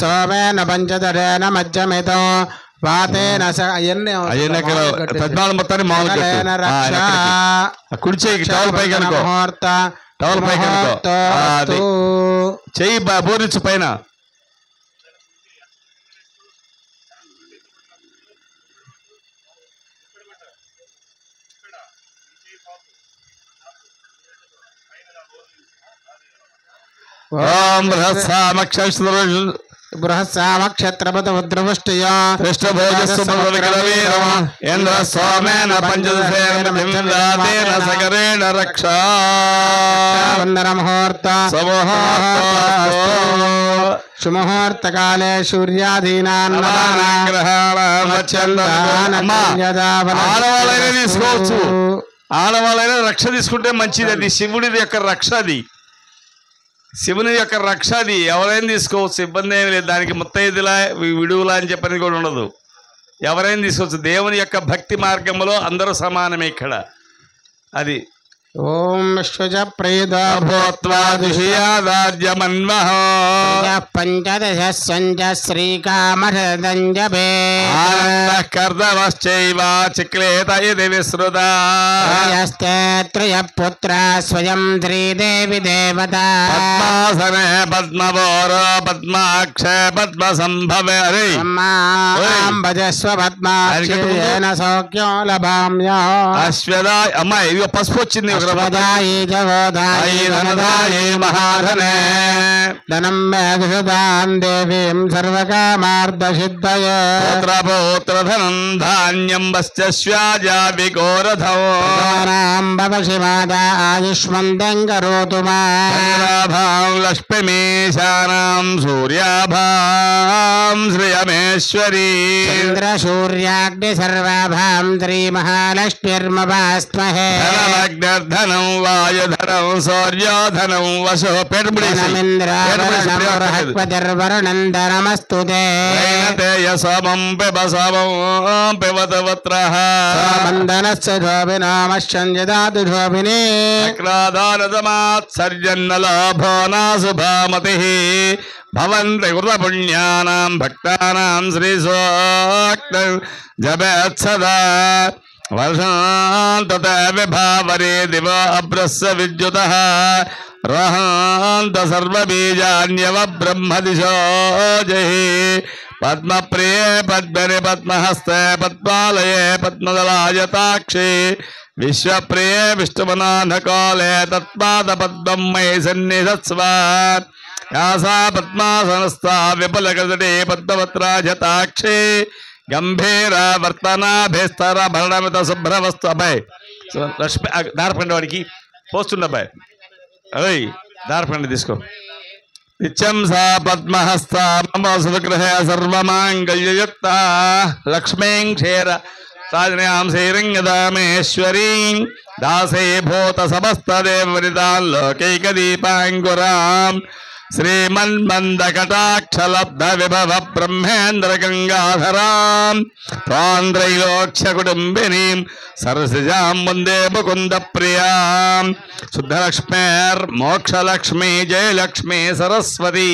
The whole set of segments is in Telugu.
సోమేన పంచదరేణ మధ్యమితో వాతేన అవన్నీ 14 మొత్తాన్ని మామూలుగా కుడి చేయి టవల్ పైకి అనుకో, టవల్ పైకి అనుకో, చెయ్యి బోరించు పైన. ఓం బృహస్సామక్షత్రపతముద్రవృష్టియ ఇంద్ర సోమేన పంచదశేన సగరేణ రక్షా ముహూర్త సుముహూర్తకాలే ఆడవాళ్ళైనా తీసుకోవచ్చు, ఆడవాళ్ళైనా రక్ష తీసుకుంటే మంచిది. అది శివుడి యొక్క రక్ష, అది శివుని యొక్క రక్ష, అది ఎవరైనా తీసుకోవచ్చు, ఇబ్బంది ఏమి లేదు. దానికి ముత్తైదులా విడువులా అని చెప్పని కూడా ఉండదు, ఎవరైనా తీసుకోవచ్చు. దేవుని యొక్క భక్తి మార్గంలో అందరూ సమానమే ఇక్కడ. అది ఓం విశ్వజ ప్రేదో భూత్వాదిశయాదాజ్యమన్వః పంచదశ సంజ శ్రీకామహృదంజభే కర్దవశ్చైవ చిక్లేత ఇది విశ్రుతా త్రయ పుత్ర స్వయం శ్రీదేవి దేవత పద్మాసనే పద్మవోర పద్మాక్ష పద్మ సంభవే. అరే భజస్వ పద్మాక్షేన సౌఖ్యం లభామ్యో అశ్వదాయ. అమ్మాయి ఇదిగో పసుపు వచ్చింది. మహాధనే ధనం మేఘదాన్ దేవీం సర్వకామార్థసిద్ధయే పుత్రధనం ధాన్యం వశ్చాజావికోరథో భవసి మాతా ఆయుష్మంతం కరోతు మాభాం లక్ష్మీమేశానాం సూర్యాభాం శ్రియమేశ్వరీ చంద్ర సూర్యాగ్ని సర్వాభాం శ్రీ మహాలక్ష్మిర్మపాస్మహే ధనం వాయుధనం సౌర్యోధనం వశో పెర్బృహస్పతిర్వరుణందనమస్తుతే సోమం పిబ సోమం పిబత వత్రః వందనస్య ధోభినామశ్చంజదాతు ధోభినే చక్రాదానదమాత్సర్జన్నలాభో నాశుభామతిః భవంతి కృతపుణ్యానాం భక్తానాం శ్రీసూక్తం జపేత్ సదా వర్షాంత విభావరే దివ అభ్రస్య విద్యుతః రహాంత సర్వబీజాన్యవ బ్రహ్మదిశో జహి పద్మప్రియే పద్మని పద్మహస్తే పద్మాలయే పద్మదలాయతాక్షి విశ్వప్రియే విష్ణుమనాథకాలే తత్పాద పద్మం మయి సన్నిధత్స్వ యాసా పద్మాసనస్థా విపులగజటే పద్మవత్రాజతాక్షి గంభీర వర్తనాభిస్తర భరణమిత శుభ్రవస్తు. అబ్బాయి లక్ష్మి దారపండి వాడికి పోస్తుండ అబ్బాయి, అయ్ దారపండి తీసుకో. నిత్యం సా పద్మహస్త మమ సుగృహ సర్వమాంగళ్యయుక్త లక్ష్మీం క్షీర సాజనయాం శ్రీరంగదామేశ్వరీం దాసే భూత సమస్తదేవరితాం లోకైకదీపాంకురాం శ్రీమన్మందకటాక్షలబ్ధ విభవ బ్రహ్మేంద్ర గంగాధరాం త్రైలోక్య కుటుంబినీం సరసిజాం వందే ముకుంద ప్రియాం శుద్ధలక్ష్మేర్మోక్షలక్ష్మీ జయలక్ష్మీ సరస్వతీ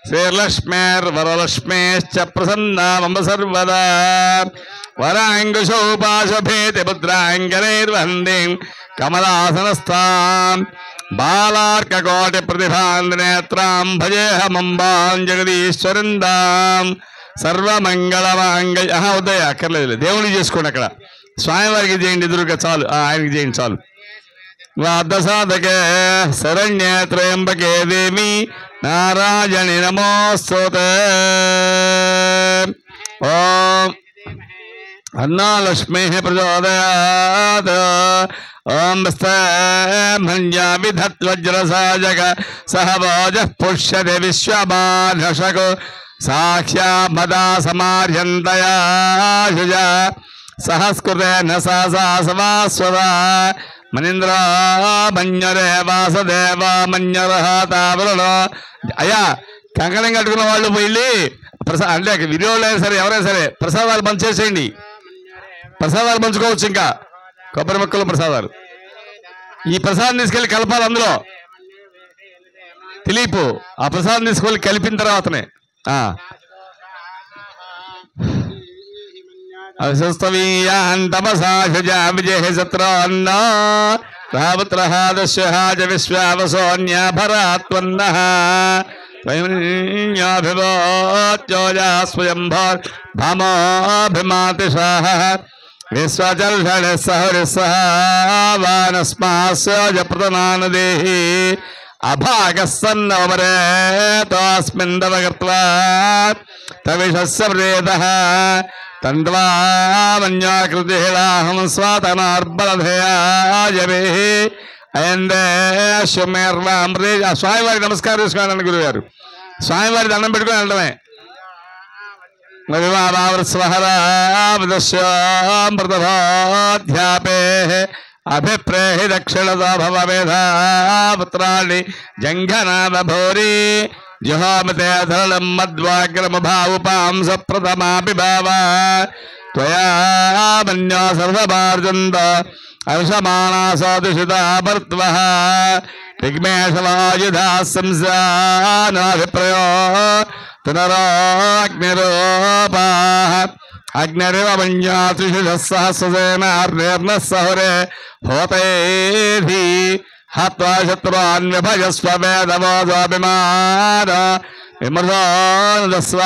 శ్రీలక్ష్మేర్వరలక్ష్మేశ్చ ప్రసన్నా మమ సర్వదా వరాంగుశోపాశభేతి పుత్రాంగనైర్వందేం కమలాసనస్థాం బాలార్కోటి ప్రతిభాంద్రేత్రాం భజేహమంబాం జగదీశ్వరిందాం సర్వమంగళమాంగళ్య. ఉదయ అక్కర్లేదు, దేవుడికి చేసుకోండి. అక్కడ స్వామివారికి చేయండి, ఎదురుగా చాలు, ఆయనకి చేయండి చాలు. వాదసాధకే శరణ్యే త్రయంబకే దేవి నారాయణి నమోస్తుతే. ఓం అన్నాలక్ష్మీ ప్రచోదయాత్. ఓం విధత్వజ్రసాజక సహభోజ పుష్యతి విశ్వమాధశకు సాక్ష్యామదా సమార్యంతయాశుజ సహస్కృతేన సవాస్వదా మనింద్రా మన్యరే వాసదేవ మన్యరహ తావరుణో. అయ్యా కంకణం కట్టుకున్న వాళ్ళు పోయి అంటే వీడియోలో సరే ఎవరైనా సరే ప్రసాదాలు పంచేసేయండి. ప్రసాదాలు పంచుకోవచ్చు, ఇంకా కొబ్బరి మొక్కలు ప్రసాదాలు. ఈ ప్రసాదం తీసుకెళ్ళి కలపాలి అందులో. దిలీపు ఆ ప్రసాదం తీసుకొని కలిపిన తర్వాతనే విశ్వావసోన్యాభరాత్వన్నః భామాభిమాతిషాః విశ్వచర్షణ సహరిస్సహావానస్మాస్య ప్రతనానదేహి అభాగస్సన్నవరేతోస్మిందవగత్వా తవిషస్య ప్రేతః తండ్వామన్యాకృతిహిళాహం స్వాతనార్బలధయాజవే అయందే శుమేర్వాంప్రే. స్వామివారి నమస్కారం చేసుకోవాలని గురుగారు స్వామివారి దండం పెట్టుకుని వెళ్ళడమే. మృతభాధ్యాపే అభిప్రేహి దక్షిణతో భవమేధాపుత్రాణి జంఘనాభూరి జుహామతే ధరళం మద్వాగ్రమభావుపాంస ప్రథమాపి భావ త్వయా మన్యో సర్వమార్జంత అంశమానా సోదుషితా భర్త్వః దిగ్మేషవాయుధా సంసానాభిప్రయో పునరాగ్నిరూపాః అగ్నిరివ మన్యాత్రిషుషः సహస్రసేనార్నేర్నः సహురే హోతేధి హత్వా శత్రువాన్ విభజస్వ వేదమోజాభిమాన విమృతోదస్వ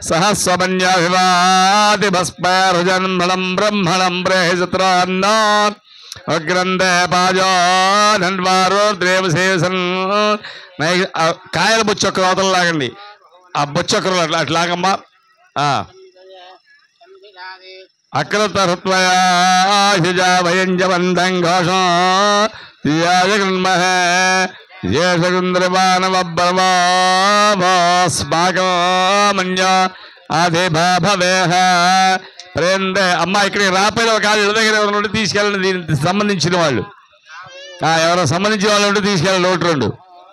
సహస్వమన్యాభివాది భస్మరుజన్మళం బ్రహ్మణం ప్రేహి శత్రువాన్నో అగ్రంథే పాజోన్వారో ద్రేవశేషన్. కాయల బుచ్చొక్కరు అవతల లాగండి. ఆ బుచ్చొక్కరు అట్లాగమ్మా. అక్రతృత్వయాజవంతం ఘోషం జగన్మహే జేషగుంద్రమానవబ్రమాస్మాకమన్య ఆదిభాభవేహ ప్రేందే. అమ్మ ఇక్కడికి రాపోయిన కాదు ఇళ్ళ దగ్గర ఎవరు ఉంటే తీసుకెళ్ళండి. దీనికి సంబంధించిన వాళ్ళు ఎవరో సంబంధించిన వాళ్ళు ఉంటే తీసుకెళ్ళండి. 1-2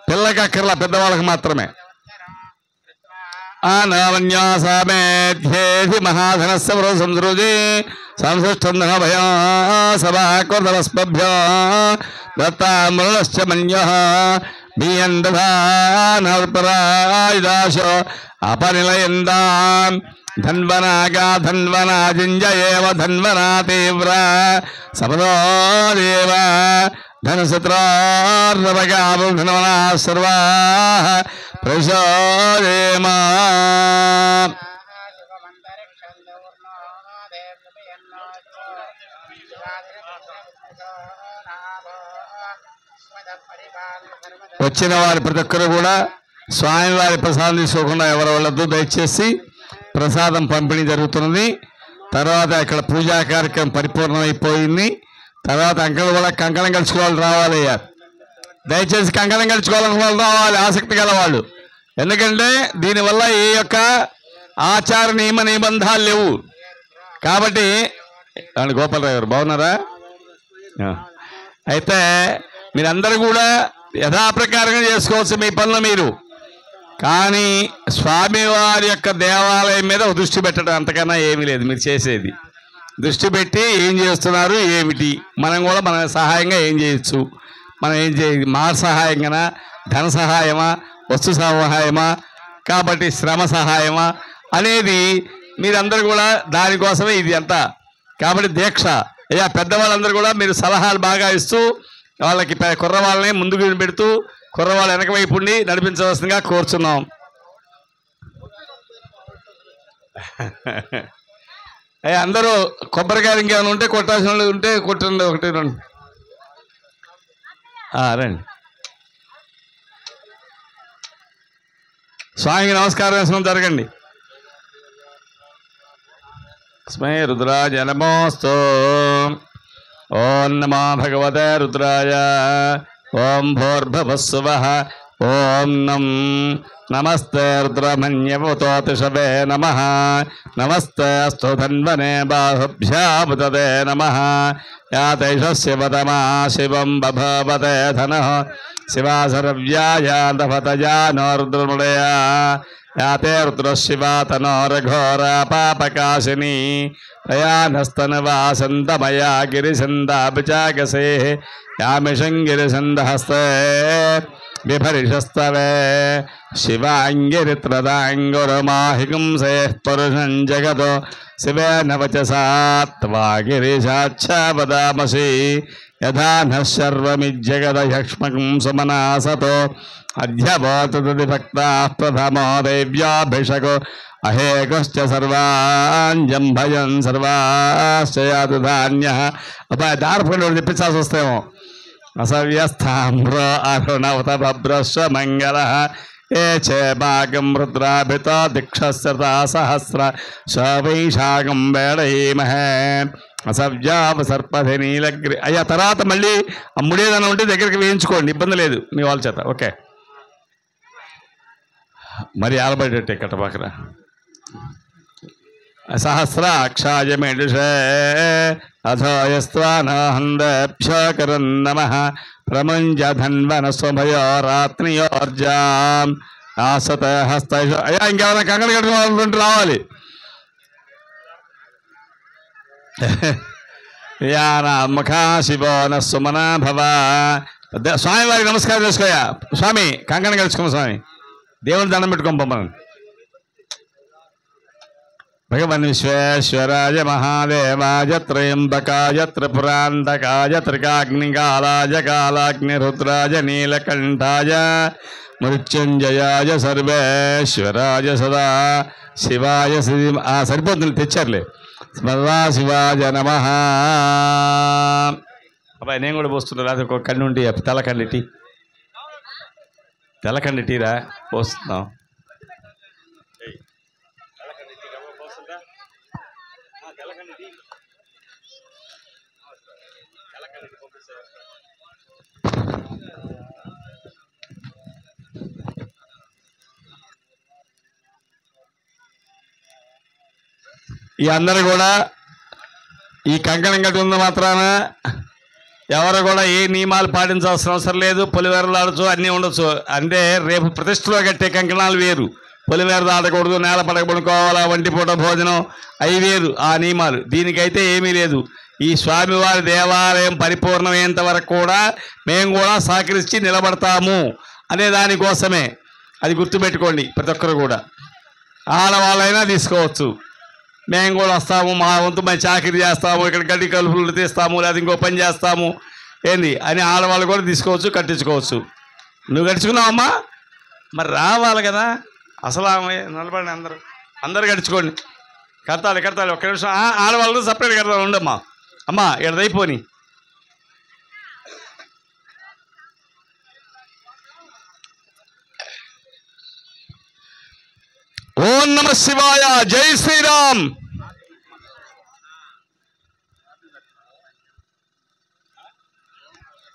పిల్లకి అక్కర్లా, పెద్దవాళ్ళకి మాత్రమే. ఆనావన్యాసామేధ్యేధి మహాధనస్య వృ సంసృజి సంసృష్టంధన భయా సభాకృతవస్మభ్యో దత్తామృణశ్చ మన్యః బియందధానర్పరాయుధాశో అపనిలయందాం ధన్వనాగా ధన్వనాజింజయేవ ధన్వనా తీవ్ర సపదో దేవ ధనసత్రార్ణవగాం ధన్వనా సర్వాః ప్రసోదేమా. వచ్చిన వారి ప్రతి ఒక్కరు కూడా స్వామివారి ప్రసాదం తీసుకోకుండా ఎవరు వెళ్ళద్దు. దయచేసి ప్రసాదం పంపిణీ జరుగుతున్నది. తర్వాత ఇక్కడ పూజా కార్యక్రమం పరిపూర్ణమైపోయింది. తర్వాత అంకలు కూడా కంకణం కలుసుకోవాలి, రావాలి. దయచేసి కంకణం కలుసుకోవాలని వాళ్ళు రావాలి, ఆసక్తి గల వాళ్ళు. ఎందుకంటే దీనివల్ల ఏ యొక్క ఆచార నియమ నిబంధనలు లేవు కాబట్టి. గోపాలరావు గారు బాగున్నారా? అయితే మీరందరూ కూడా యథాప్రకారంగా చేసుకోవచ్చు మీ పనులు మీరు. కానీ స్వామివారి యొక్క దేవాలయం మీద దృష్టి పెట్టడం అంతకన్నా ఏమీ లేదు. మీరు చేసేది దృష్టి పెట్టి ఏం చేస్తున్నారు ఏమిటి, మనం కూడా మన సహాయంగా ఏం చేయొచ్చు, మనం ఏం మాట సహాయంగా, ధన సహాయమా, వస్తు సహాయమా, కాబట్టి శ్రమ సహాయమా అనేది మీరందరూ కూడా దానికోసమే ఇది అంతా. కాబట్టి దీక్ష అయ్యా పెద్దవాళ్ళందరూ కూడా మీరు సలహాలు బాగా ఇస్తూ వాళ్ళకి కుర్రవాళ్ళని ముందుకు పెడుతూ కుర్రవాళ్ళు వెనక వైపు ఉండి నడిపించవలసిందిగా కోరుచున్నాం. అయ్యా అందరూ కొబ్బరికాయలు ఇంకేమైనా ఉంటే కొట్టాల్సిన వాళ్ళు ఉంటే కొట్టండి. 1-2 రండి. స్వామికి నమస్కారం వేసుకొని జరగండి. స్మై రుద్రాయ నమోస్తు. ఓం నమో భగవతే రుద్రాయ. ఓం భూర్భువస్సువః. ఓం నమస్తే రుద్రమన్యవతోతిషవే నమః. నమస్తే అస్తు ధన్వనే బాహుభ్యాముదే నమః. యాతైష శివతమా శివం బభవతే ధనః. శివాసరవ్యాయాదభతజానో రుద్రమృడయా. యాతే రుద్రశివా తనోరఘోర పాపకాశిని. తయానస్తనవాసంతమయా గిరిసందాభిచాగసే. యామిషం గిరిసందహస్తే బిభరిషస్తవే శివాంగిరిత్రదాంగురమాహిగుంసే పురుషం జగతో శివేన వచసా త్వాగిరిశాచ్చా వదామసి యథా నః సర్వమిజ్జగదయక్ష్మకం సుమనాసతో అధ్యవోతది భక్తాః ప్రథమో దేవ్యాభిషకో అహేకశ్చ సర్వాంజం భయం సర్వాశ్చ యాతు ధాన్యః. అబ్బాయి దారిపోయి తెప్పించాల్సి వస్తేమో. అసవ్యస్థామ్రో అరుణవత భద్రస్వ మంగళః ఏ చే భాగం రుద్రాభితో దిక్షస్రతా సహస్ర శవైషాగం వేడయీమహే అసవ్యాపసర్పధి నీలగ్రి. అయ్యా తర్వాత మళ్ళీ అమ్ముడేదైనా ఉంటే దగ్గరికి వేయించుకోండి, ఇబ్బంది లేదు మీ వాళ్ళ చేత. ఓకే, మరి ఆలబడేట్టే కట్ట పక్కన సహస్రాక్షాయ మేడుషే అథోయస్వానహందభ్యోకరం నమః ప్రముంజ ధన్వన స్వభయోరాత్నియోర్జాం ఆసత హస్త. అయ్యా ఇంకెవరైనా కంకణ కట్టుకోవాలంటే రావాలి. ముఖా శివో న సుమనా భవ. స్వామి వారికి నమస్కారం చేసుకోయా. స్వామి కంకణ కలుసుకోమ స్వామి, దేవుని దండం పెట్టుకోం పంపను. భగవన్ విశ్వేశ్వరాయ మహాదేవాయ త్రయంబకాయ త్రిపురాంతకాయ త్రికాగ్నికాలాయ కాలాగ్నిరుద్రాయ నీలకంఠాయ మృత్యుంజయాయ సర్వేశ్వరాయ సదా శివాయ శ్రీ. సరిపోతుంది, తెచ్చారులే. సదా శివాయ నమః. అబ్బాయి నేను కూడా పోస్తున్నా. రాదు ఒక కన్నుండి తెల్లకండిటి తెల్లకండిటీరా పోస్తున్నాం. ఈ అందరూ కూడా ఈ కంకణం కట్టుకున్న మాత్రాన ఎవరు కూడా ఏ నియమాలు పాటించాల్సిన అవసరం లేదు. పొలివేరలు ఆడచ్చు, అన్నీ ఉండొచ్చు. అంటే రేపు ప్రతిష్టలో కట్టే కంకణాలు వేరు. పొలివేర దాటకూడదు, నేల పడకబడుకోవాలా, వంటిపూట భోజనం అవి వేరు ఆ నియమాలు. దీనికైతే ఏమీ లేదు. ఈ స్వామివారి దేవాలయం పరిపూర్ణమయ్యేంత వరకు కూడా మేము కూడా సహకరించి నిలబడతాము అనే దానికోసమే. అది గుర్తుపెట్టుకోండి ప్రతి ఒక్కరు కూడా. ఆడవాళ్ళైనా తీసుకోవచ్చు, మేము కూడా వస్తాము, మా వంతు మేము చాకరీ చేస్తాము, ఇక్కడ గడ్డి కలుపులు తీస్తాము, లేదా ఇంకో పని చేస్తాము ఏంది అని ఆడవాళ్ళు కూడా తీసుకోవచ్చు, కట్టించుకోవచ్చు. నువ్వు కట్టించుకున్నావమ్మా, మరి రావాలి కదా. అసలు నిలబడి అందరూ కట్టించుకోండి. కడతాలి ఒక్క నిమిషం. ఆడవాళ్ళు సపరేట్ కడతాను ఉండమ్మా. అమ్మా ఎడదైపోని. ఓం నమ శివాయ, జై శ్రీరామ్.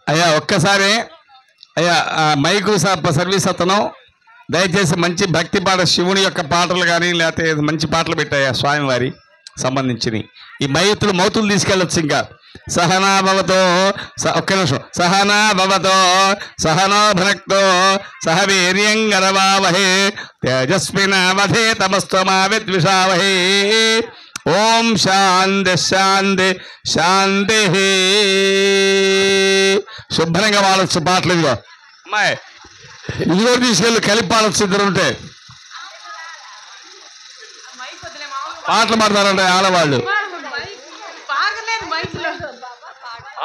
అయ్యా ఒక్కసారి అయ్యా మైకు సర్వీస్ అతను దయచేసి మంచి భక్తి పాట, శివుని యొక్క పాటలు కానీ లేకపోతే మంచి పాటలు పెట్టాయా స్వామివారి సంబంధించినవి. ఈ మౌతులు తీసుకెళ్ళొచ్చు. ఇంకా సహనాభవతో ఒక్క నిమిషం. సహనాభవతో సహనో భనక్తో సహ వీర్యంగరవావహే తేజస్వినావధే తమస్త్వమా విద్విషావహే. ఓం శాంతి శాంతి శాంతి. శుభ్రంగా వాడచ్చు పాటలు. ఇదిగో అమ్మాయి ఇదిగో తీసుకెళ్ళి కలిపి పాడచ్చు. ఇద్దరు ఉంటే పాటలు పాడతారంటే ఆడవాళ్ళు.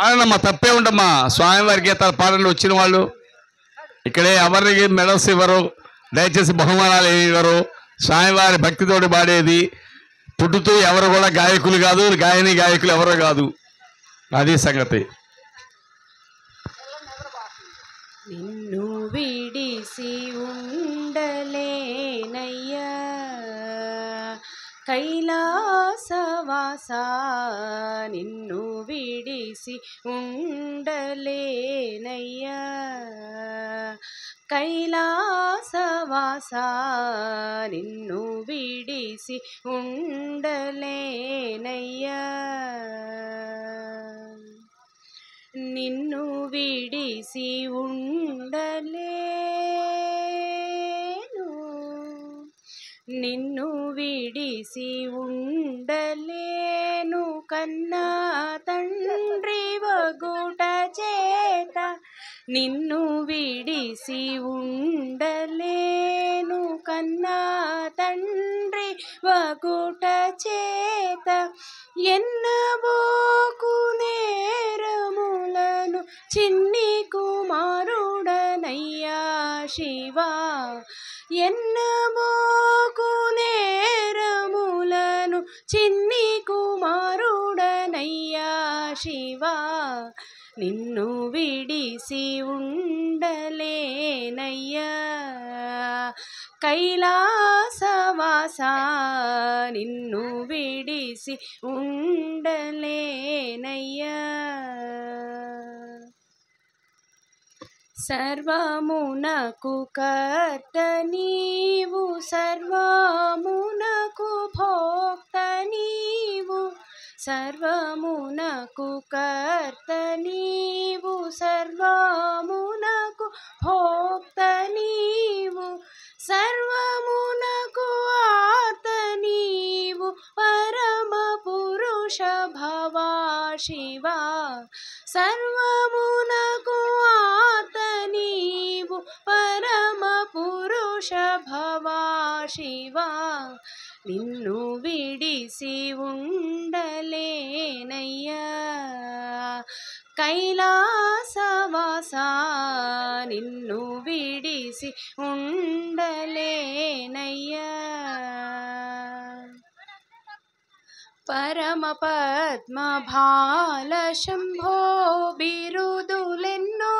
ఆడమ్మా, తప్పే ఉండమ్మా. స్వామివారి గీతాలు పాడండి వచ్చిన వాళ్ళు. ఇక్కడే ఎవరికి మెడల్స్ ఇవ్వరు, దయచేసి బహుమానాలు ఏమి ఇవ్వరు. స్వామివారి భక్తితోటి పాడేది. పుట్టుతూ ఎవరు కూడా గాయకులు కాదు, గాయకులు ఎవరు కాదు. అది సంగతి. నిన్ను విడిసి ఉండలేనయ్యా కైలాసవాస, నిన్ను విడిసి ఉండలేనయ్యా కైలాసవాస, నిన్ను విడిసి ఉండలేనయ్యా, నిన్ను విడిసి ఉండలేను, నిన్ను విడిసి ఉండలేను కన్నా తండ్రి వగుట చేత నిన్ను విడిసి ఉండలేను కన్నా తండ్రి వగుట చేత ఎన్నబోకు నేరములను చిన్ని కుమారుడనయ్యా శివా ఎన్నబోకు నేరములను చిన్ని కుమారుడనయ్యా శివా నిన్ను విడిసి ఉండలేనయ్యా కైలాసవాస నిన్ను విడిసి ఉండలేనయ్యా సర్వమునకు కర్త నీవు సర్వమునకు భోక్త నీవు సర్వమునకు కర్త నీవు సర్వమునకు భోక్త నీవు సర్వమునకు ఆర్త నీవు పరమ పురుష భవా శివా సర్వమునకు ఆర్త నీవు పరమ పురుష భవా శివా నిన్ను విడిసి ఉండలేనయ్యా కైలాసవాస నిన్ను విడిసి ఉండలేనయ్యా పరమ పద్మ భాల శంభో బిరుదులెన్నో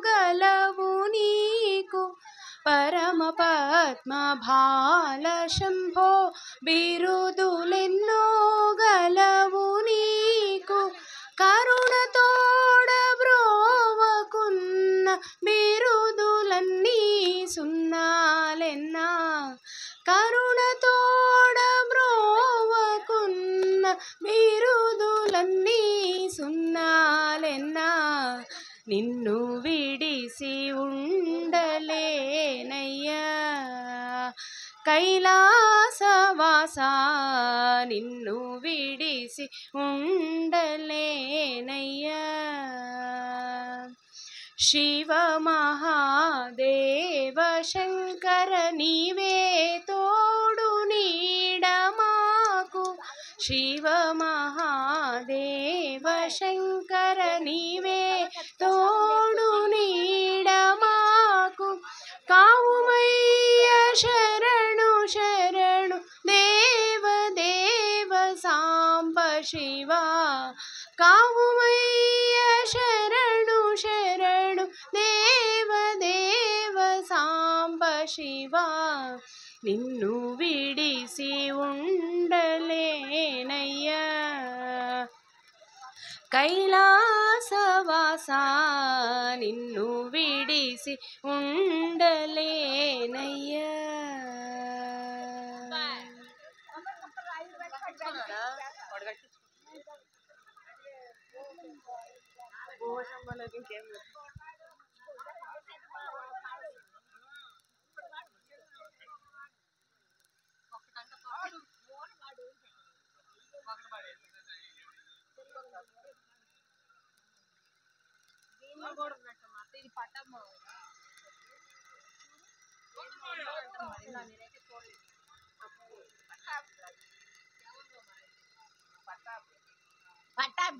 గలవు నీకు పరమ పద్మ భాల శంభో బిరుదులెన్నో గలవు నీకు కరుణతోడ బ్రోవకున్న బిరుదులన్నీ సున్నాలెన్నా కరుణతోడ బ్రోవకున్న బిరుదులన్నీ సున్నాలెన్నా నిన్ను విడిసి ఉండలేనయ్యా కైలాసవాస నిన్ను విడిసి ఉండలేనయ్యా శివ మహాదేవ శంకర నీవే తోడు నీడ మాకు శివ మహాదేవ శంకర నీవే తోడు నీడ మాకు కావుమయ్య శరణు శరణు దేవ దేవ సాంబ శివా కావుమయ్య శరణు శరణు దేవ దేవ సాంబ శివా నిన్ను విడిసి ఉండలేనయ్యా కైలాసవాస నిన్ను విడిసి ఉండలేనయ్యా పట్టాబ్